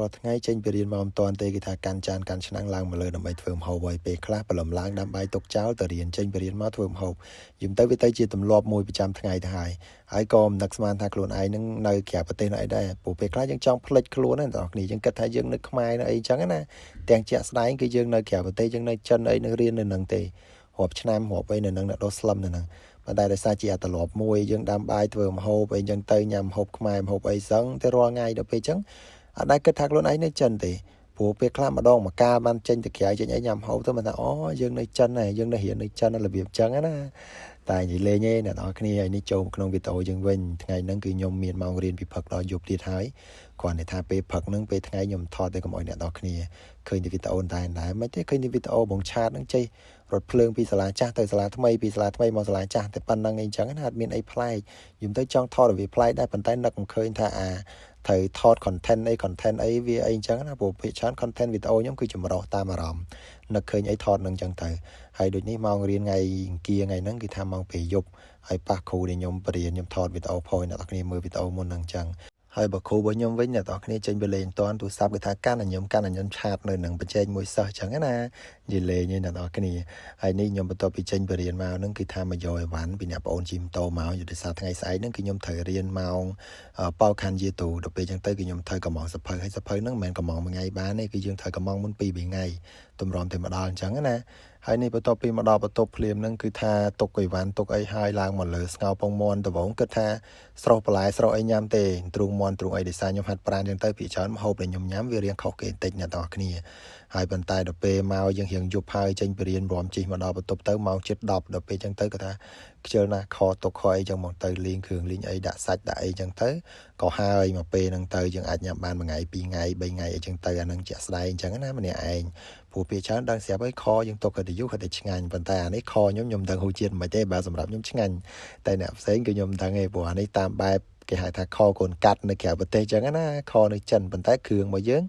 រត់ថ្ងៃចេញពីរៀនមកមិនតាន់ទេគេថាកាន់ចានកាន់ឆ្នាំងឡើងមកលើដើម្បីធ្វើម្ហូបហើយពេលខ្លះប្រឡំឡើងដាំបាយទុកចោលទៅរៀនចេញពីរៀនមកធ្វើម្ហូបយំទៅវាទៅជាទម្លាប់មួយប្រចាំថ្ងៃទៅហើយក៏មិននឹកស្មានថាខ្លួនឯងនឹងនៅក្រៅប្រទេសនៅអីដែរព្រោះពេលខ្លះយើងចង់ផ្លិចខ្លួនណាបងប្អូនយើងគិតថាយើងនៅខ្មែរនៅអីចឹងណាទាំងជាក់ស្ដែងគឺយើងនៅក្រៅប្រទេសយើងនៅចិនអីនឹងរៀននៅនឹងទេរាប់ឆ្នាំរាប់អីនៅនឹងអ្នកដោះស្លឹមនៅនឹងប៉ុន្តែដោយសារជាអត្តលាប់មួយយើងដាំបាយធ្វើម្ហូបអីចឹងទៅញ៉ាំម្ហូបខ្មែរម្ហូបអីសឹងទៅរាល់ថ្ងៃដល់ពេលចឹងអត់ដែលគិតថាខ្លួនឯងនៅចិនទេព្រោះពេលខ្លះម្ដងមកកាលបានចេញទៅក្រៅចេញអីញ៉ាំម្ហូបទៅមិនថាអូយើងនៅចិនហើយយើងនៅរៀននៅចិនរបៀបចឹងណាតែនិយាយលេងទេអ្នកនរគ្នាហើយនេះចូលក្នុងវីដេអូយើងវិញថ្ងៃហ្នឹងគឺខ្ញុំមានម៉ោងរៀនពីព្រឹកដល់យប់ទៀតហើយគ្រាន់តែថាពេលព្រឹកហ្នឹងពេលថ្ងៃខ្ញុំថតទៅកុំឲ្យអ្នកនរគ្នាឃើញតែវីដេអូតែមិនទេឃើញតែវីដេអូបងឆាតហ្នឹងចេះរត់ភ្លើងពីសាលាចាស់ទៅសាលាថ្មីពីសាលាថ្មីមកសាលាចាស់តែប៉ុណ្្នឹងអីចឹងណាអត់មានអីប្លែកខ្ញុំទៅចង់ថតឲ្យវាប្លែកដែរប៉ុន្តែនឹកមិនឃើញថាត្រូវថត content អីវាអីចឹងណាព្រោះភាគច្រើន content វីដេអូខ្ញុំគឺចម្រុះតាមអារម្មណ៍នឹកឃើញអីថតនឹងចឹងទៅហើយដូចនេះម៉ោងរៀនថ្ងៃអង្គារថ្ងៃហ្នឹងគឺថាម៉ោងពេលយប់ហើយប៉ះគ្រូដែលខ្ញុំបរៀនខ្ញុំថតវីដេអូផុសអ្នកនរគ្នាមើលវីដេអូមុនហ្នឹងចឹងហើយបើគ្រូរបស់ខ្ញុំវិញអ្នកនរគ្នាចេញទៅលេងតាន់ទូរស័ព្ទគេថាកាន់តែខ្ញុំឆាតនៅនឹងបញ្ចេញមួយសិស្សចឹងណានិយាយលេងឯអ្នកនរគ្នាហើយនេះខ្ញុំបន្ទាប់ពីចេញបរៀនមកហ្នឹងគឺថាមកយកអីវ៉ាន់ពីអ្នកប្អូនជីម៉ូតូមកយុទ្ធសាស្ត្រថ្ងៃស្អែកហ្នឹងគឺខ្ញុំត្រូវរៀនម៉ោងប៉ោខាន់យេទូដល់ពេលចឹងទៅគឺខ្ញុំត្រូវកំងសភៅហើយសភៅហ្នឹងមិនមែនកំងមួយថ្ងៃបានទេគឺយើងត្រូវកំងមុន2 3ថ្ងៃតម្រាំតែម្ដងអញ្ចឹងណាហើយនេះបន្ទាប់ពីមកដល់បន្ទប់ភ្លាមហ្នឹងគឺថាទុកអីវ៉ាន់ទុកអីហើយឡើងមកលើស្ងោពងមន់ដបងគិតថាស្រស់បន្លែស្រស់អីញ៉ាំទេទ្រូងមន់ទ្រូងអីដែលសារខ្ញុំហាត់ប្រាណចឹងទៅពីច្រើនម្ហូបដែលខ្ញុំញ៉ាំវារៀងខុសគេបន្តិចអ្នកនរគ្នាហើយប៉ុន្តែដល់ពេលមកយើងរៀងយប់ហើយចេញពីរៀនរំជិះមកដល់បន្ទប់ទៅម៉ោងជិត10ដល់ពេលចឹងទៅគាត់ថាខ្ជិលណាស់ខទុកខអីចឹងមកទៅលេងគ្រឿងលេងអីដាក់សាច់ដាក់អីចឹងទៅក៏ហើយមកពេលហ្នឹងទៅយើងអាចញ៉ាំបានមួយថ្ងៃ2ថ្ងៃ3ថ្ងៃអីចឹងទៅអានឹងជាក់ស្ដែងចឹងណាម្នាក់ឯងព្រោះពេលច្រើនដឹងស្រាប់ហើយខយើងទុកទៅយូរគាត់តែឆ្ងាញ់ប៉ុន្តែអានេះខខ្ញុំដឹងហូរជាតិមិនទេបើសម្រាប់ខ្ញុំឆ្ងាញ់តែអ្នកផ្សេងគឺខ្ញុំដឹងទេព្រោះអានេះតាមបែបគេហៅថាខកូនកាត់នៅក្រៅប្រទេសចឹងណាខនៅចិនប៉ុន្តែគ្រឿងរបស់យើង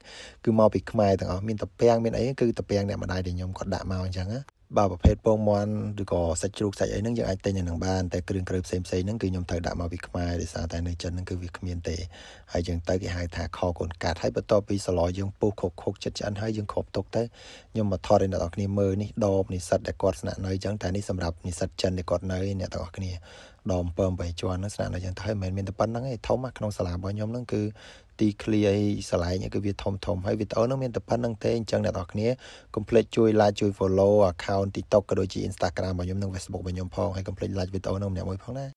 គឺមកពីខ្មែរទាំងអស់មានតាពាំងមានអីគឺតាពាំងអ្នកម្ដាយដែលខ្ញុំគាត់ដាក់មកអញ្ចឹងណាបើប្រភេទពងមាន់ឬក៏សាច់ជ្រូកសាច់អីហ្នឹងយើងអាចទិញនៅនឹងបានតែគ្រឿងផ្សេងហ្នឹងគឺខ្ញុំត្រូវដាក់មកពីខ្មែរដោយសារតែនៅចិនហ្នឹងគឺវាគ្មានទេហើយចឹងទៅគេហៅថាខកូនកាត់ហើយបន្ទាប់ពីសឡយើងពុះខុកចិត្តឆ្អិនហើយយើងគ្របទុកទៅខ្ញុំមកថតឲ្យអ្នកនរគ្នាមើលនេះដបនិស្សិតដែលគាត់ស្នាក់នៅចឹងតែនេះសម្រាប់និស្សិតចិនដែលគាត់នៅអ្នកទាំងអស់គ្នាដម7 8ជាន់ហ្នឹងស្នាក់នៅចឹងទៅហើយមិនមែនមានតែប៉ុណ្្នឹងទេធំក្នុងសាលារបស់ខ្ញុំហ្នឹងគឺទីឃ្លីអីឆ្លាញ់គឺវាធំហើយវីដេអូហ្នឹងមានតែប៉ុណ្្នឹងទេអញ្ចឹងអ្នកនរគ្នាកុំភ្លេចជួយ like ជួយ follow account TikTok ក៏ដូចជា Instagram របស់ខ្ញុំនិង Facebook របស់ខ្ញុំផងហើយកុំភ្លេច like វីដេអូហ្នឹងម្នាក់មួយផងណា